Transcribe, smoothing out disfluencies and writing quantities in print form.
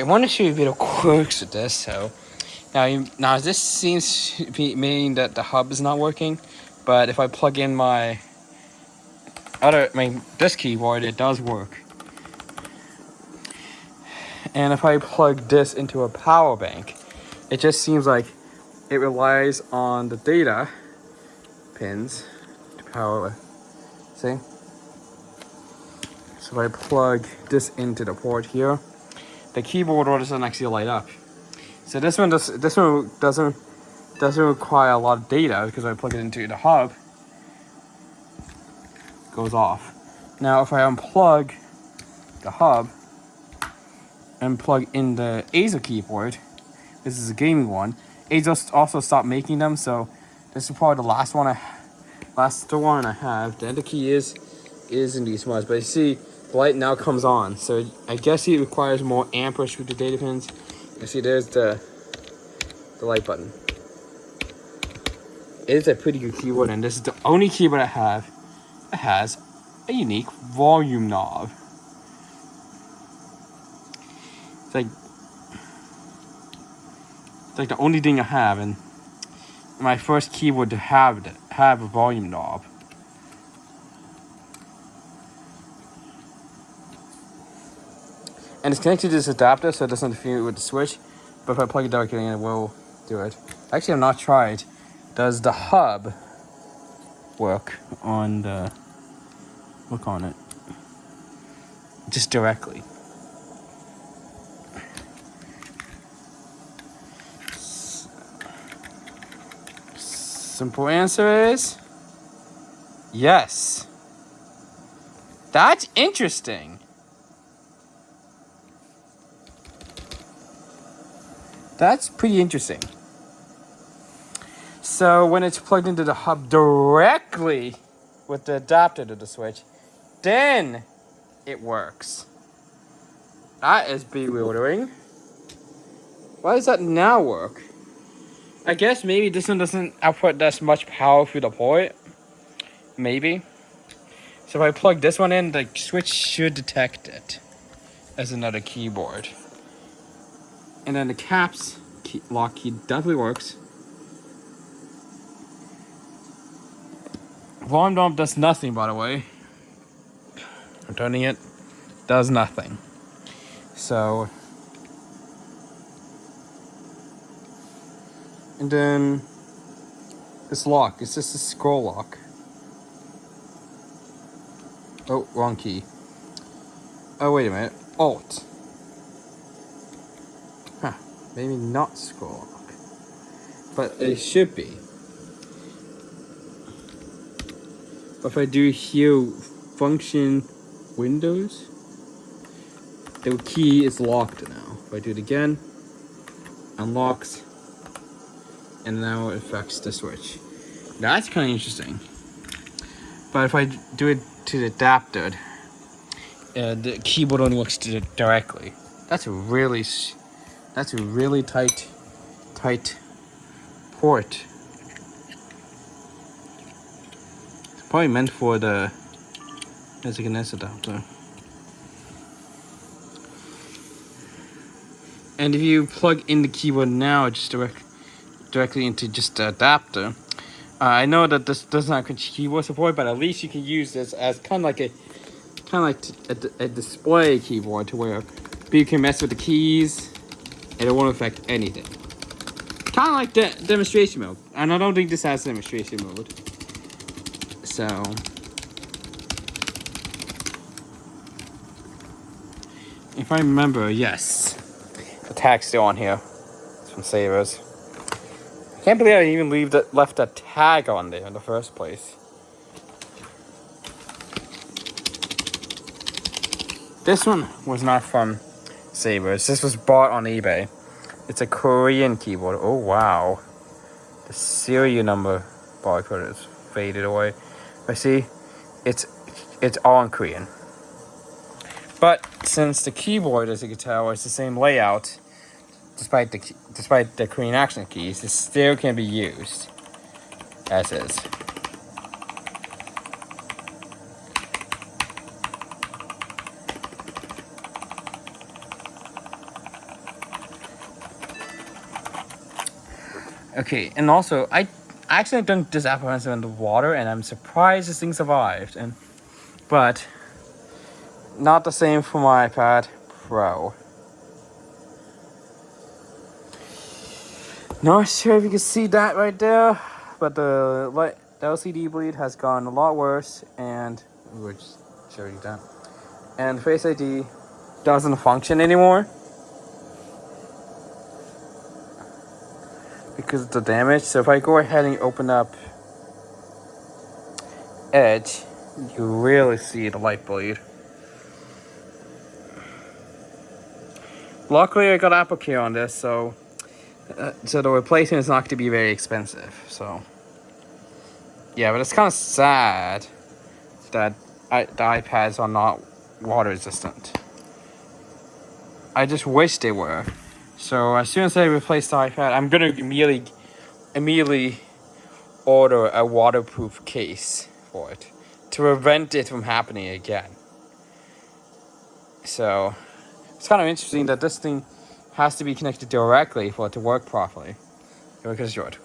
I want to show you a bit of quirks with this. So now this seems to be meaning that the hub is not working, but if I plug in my this keyboard, it does work. And if I plug this into a power bank, it just seems like it relies on the data pins to power. See? So if I plug this into the port here, the keyboard doesn't actually light up. So this one doesn't require a lot of data because I plug it into the hub, it goes off. Now if I unplug the hub and plug in the azio keyboard, this is a gaming one. Azio also stopped making them, so this is probably the last one I have. The other key is in these ones, but you see the light now comes on, so I guess it requires more amperage with the data pins. You see there's the light button. It is a pretty good keyboard, and this is the only keyboard I have that has a unique volume knob. It's like the only thing I have, and my first keyboard to have a volume knob. And it's connected to this adapter, so it doesn't interfere with the switch. But if I plug it directly in, it will do it. Actually, I've not tried. Does the hub work on the... Look on it. Just directly. Simple answer is... yes. That's interesting. That's pretty interesting. So when it's plugged into the hub directly with the adapter to the switch, then it works. That is bewildering. Why does that now work? I guess maybe this one doesn't output as much power through the port. Maybe. So if I plug this one in, the switch should detect it as another keyboard. And then the caps lock key definitely works. Volume knob does nothing, by the way. I'm turning it. Does nothing. So. And then this lock. It's just a scroll lock. Oh, wrong key. Oh, wait a minute. Alt. Huh. Maybe not scroll lock. But it should be. But if I do here function Windows, the key is locked now. If I do it again, unlocks, and now it affects the switch. That's kind of interesting. But if I do it to the adapter, the keyboard only works directly. That's a really tight port. It's probably meant for the S adapter. And if you plug in the keyboard now, just directly into just the adapter. I know that this doesn't have keyboard support, but at least you can use this as kind of like a display keyboard to where you can mess with the keys and it won't affect anything. Kind of like the demonstration mode. And I don't think this has demonstration mode. So if I remember, yes, the tag's still on here. It's from Savers. I can't believe I even left a tag on there in the first place. This one was not from Savers. This was bought on eBay. It's a Korean keyboard. Oh wow. The serial number barcode is faded away. But see, it's all in Korean. But since the keyboard, as you can tell, is the same layout, despite the Korean accent keys, it still can be used as is. Okay, and also I actually dunked this Apple Pencil in the water, and I'm surprised this thing survived. But not the same for my iPad Pro. Not sure if you can see that right there, but the LCD bleed has gone a lot worse, and we'll just show you that. And Face ID doesn't function anymore because of the damage. So if I go ahead and open up Edge, you really see the light bleed. Luckily, I got Apple Care on this, so the replacement is not going to be very expensive. So yeah, but it's kind of sad that the iPads are not water resistant. I just wish they were. So as soon as I replace the iPad, I'm gonna immediately order a waterproof case for it to prevent it from happening again. So it's kind of interesting that this thing has to be connected directly for it to work properly. Because short.